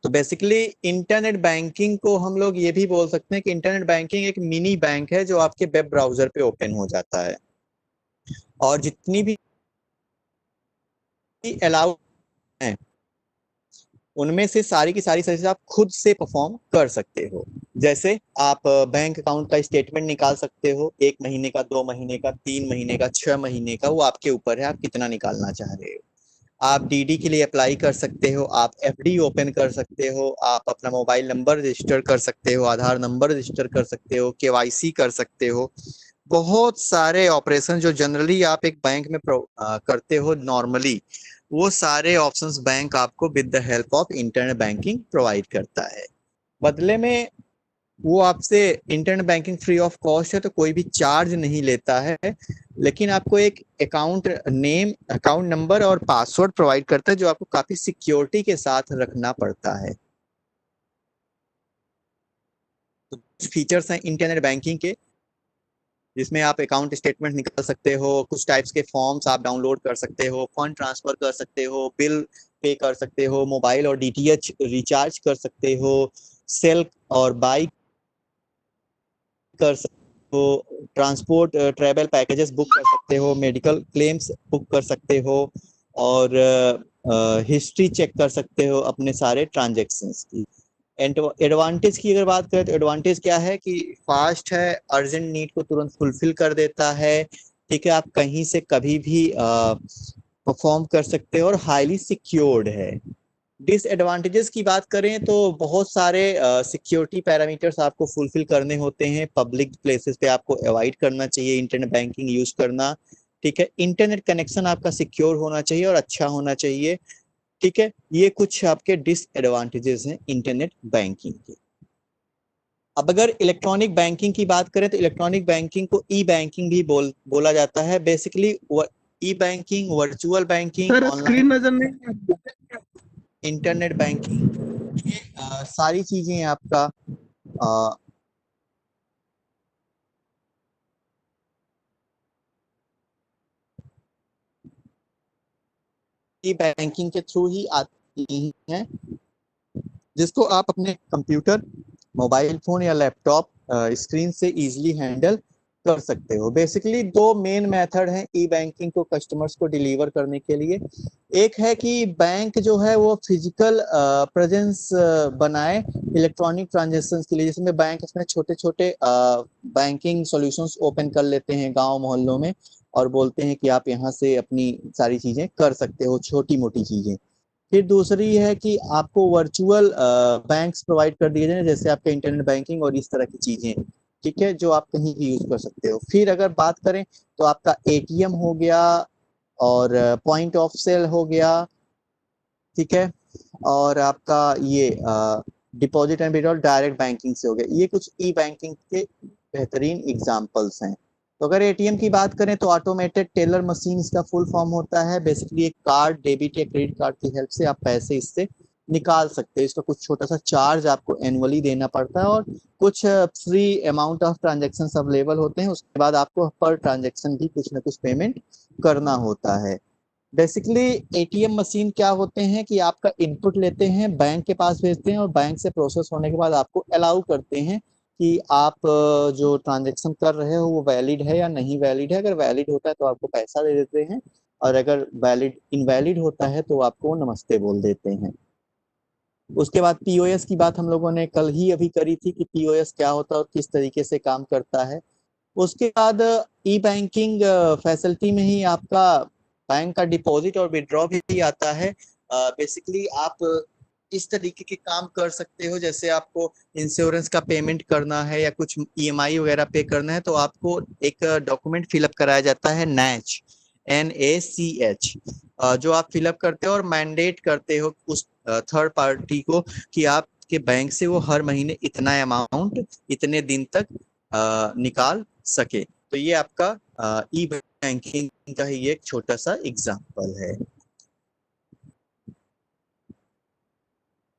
तो basically internet banking को हम लोग ये भी बोल सकते हैं कि इंटरनेट बैंकिंग एक मिनी बैंक है जो आपके वेब ब्राउजर पे ओपन हो जाता है, और जितनी भी अलाउड है उनमें से सारी की सारी सर्विस आप खुद से परफॉर्म कर सकते हो। जैसे आप बैंक अकाउंट का स्टेटमेंट निकाल सकते हो, 1 महीने का, 2 महीने का, 3 महीने का, 6 महीने का, वो आपके ऊपर है आप कितना निकालना चाह रहे हो। आप डीडी के लिए अप्लाई कर सकते हो, आप एफडी ओपन कर सकते हो, आप अपना मोबाइल नंबर रजिस्टर कर सकते हो, आधार नंबर रजिस्टर कर सकते हो, केवाईसी कर सकते हो। बहुत सारे ऑपरेशन जो जनरली आप एक बैंक में करते हो नॉर्मली, वो सारे ऑप्शंस बैंक आपको with the help of internet banking provide करता है। बदले में वो आपसे internet banking free of cost है, तो कोई भी चार्ज नहीं लेता है, लेकिन आपको एक अकाउंट नेम, अकाउंट नंबर और पासवर्ड प्रोवाइड करता है जो आपको काफी सिक्योरिटी के साथ रखना पड़ता है। तो कुछ फीचर्स हैं इंटरनेट बैंकिंग के, जिसमें आप अकाउंट स्टेटमेंट निकाल सकते हो, कुछ टाइप्स के फॉर्म्स आप डाउनलोड कर सकते हो, फंड ट्रांसफर कर सकते हो, बिल पे कर सकते हो, मोबाइल और डीटीएच रिचार्ज कर सकते हो, सेल और बाई कर सकते हो, ट्रांसपोर्ट ट्रैवल पैकेजेस बुक कर सकते हो, मेडिकल क्लेम्स बुक कर सकते हो, और हिस्ट्री चेक कर सकते हो अपने सारे ट्रांजेक्शन्स की। एडवांटेज की अगर बात करें तो एडवांटेज क्या है कि फास्ट है, अर्जेंट नीड को तुरंत फुलफिल कर देता है, ठीक है, आप कहीं से कभी भी परफॉर्म कर सकते हो, और हाईली सिक्योर्ड है। डिसएडवांटेजेस की बात करें तो बहुत सारे सिक्योरिटी पैरामीटर्स आपको फुलफिल करने होते हैं, पब्लिक प्लेसेस पे आपको अवॉइड करना चाहिए इंटरनेट बैंकिंग यूज करना, ठीक है, इंटरनेट कनेक्शन आपका सिक्योर होना चाहिए और अच्छा होना चाहिए, ठीक है। ये कुछ आपके डिसएडवांटेजेस हैं इंटरनेट बैंकिंग के। अब अगर इलेक्ट्रॉनिक बैंकिंग की बात करें तो इलेक्ट्रॉनिक बैंकिंग को ई बैंकिंग भी बोला जाता है। Basically e banking, virtual banking, sir online screen नजर नहीं। इंटरनेट बैंकिंग, ये सारी चीजें आपका ई बैंकिंग के थ्रू ही आती हैं, जिसको आप अपने कंप्यूटर, मोबाइल फोन या लैपटॉप स्क्रीन से इजीली हैंडल कर सकते हो। बेसिकली दो मेन मेथड हैं ई बैंकिंग को कस्टमर्स को डिलीवर करने के लिए। एक है कि बैंक जो है वो फिजिकल प्रेजेंस बनाए इलेक्ट्रॉनिक ट्रांजेक्शन के लिए, जिसमें बैंक इसमें छोटे छोटे बैंकिंग सॉल्यूशंस ओपन कर लेते हैं गांव मोहल्लों में, और बोलते हैं कि आप यहाँ से अपनी सारी चीजें कर सकते हो, छोटी मोटी चीजें। फिर दूसरी है कि आपको वर्चुअल बैंक्स प्रोवाइड कर दिए जाए, जैसे आपके इंटरनेट बैंकिंग और इस तरह की चीजें, ठीक है, जो आप कहीं भी यूज कर सकते हो। फिर अगर बात करें तो आपका एटीएम हो गया, और पॉइंट ऑफ सेल हो गया, ठीक है, और आपका ये deposit and withdrawal direct banking से हो गया। ये कुछ ई बैंकिंग के बेहतरीन एग्जांपल्स हैं। तो अगर एटीएम की बात करें तो ऑटोमेटेड टेलर मशीन इसका फुल फॉर्म होता है। बेसिकली एक कार्ड, डेबिट या क्रेडिट कार्ड की हेल्प से आप पैसे इससे निकाल सकते हैं। इसका कुछ छोटा सा चार्ज आपको एनुअली देना पड़ता है, और कुछ free amount of transaction available होते हैं। उसके बाद आपको पर ट्रांजेक्शन भी कुछ ना कुछ पेमेंट करना होता है। बेसिकली एटीएम मशीन क्या होते हैं कि आपका इनपुट लेते हैं, बैंक के पास भेजते हैं, और बैंक से प्रोसेस होने के बाद आपको अलाउ करते हैं कि आप जो ट्रांजेक्शन कर रहे हो वो वैलिड है या नहीं वैलिड है। अगर वैलिड होता है तो आपको पैसा दे देते हैं, और अगर वैलिड इनवैलिड होता है तो आपको नमस्ते बोल देते हैं। उसके बाद पीओएस की बात हम लोगों ने कल ही अभी करी थी कि पीओएस क्या होता है और किस तरीके से काम करता है। उसके बाद ई बैंकिंग फैसिलिटी में ही आपका बैंक का डिपॉजिट और विड्रॉ भी आता है। बेसिकली आप इस तरीके के काम कर सकते हो, जैसे आपको इंश्योरेंस का पेमेंट करना है या कुछ ईएमआई वगैरह पे करना है, तो आपको एक डॉक्यूमेंट फिलअप कराया जाता है, NACH, NACH, जो आप फिलअप करते हो और मैंडेट करते हो उस थर्ड पार्टी को कि आपके बैंक से वो हर महीने इतना अमाउंट इतने दिन तक निकाल सके। तो ये आपका ई बैंकिंग का ही एक छोटा सा एग्जाम्पल है।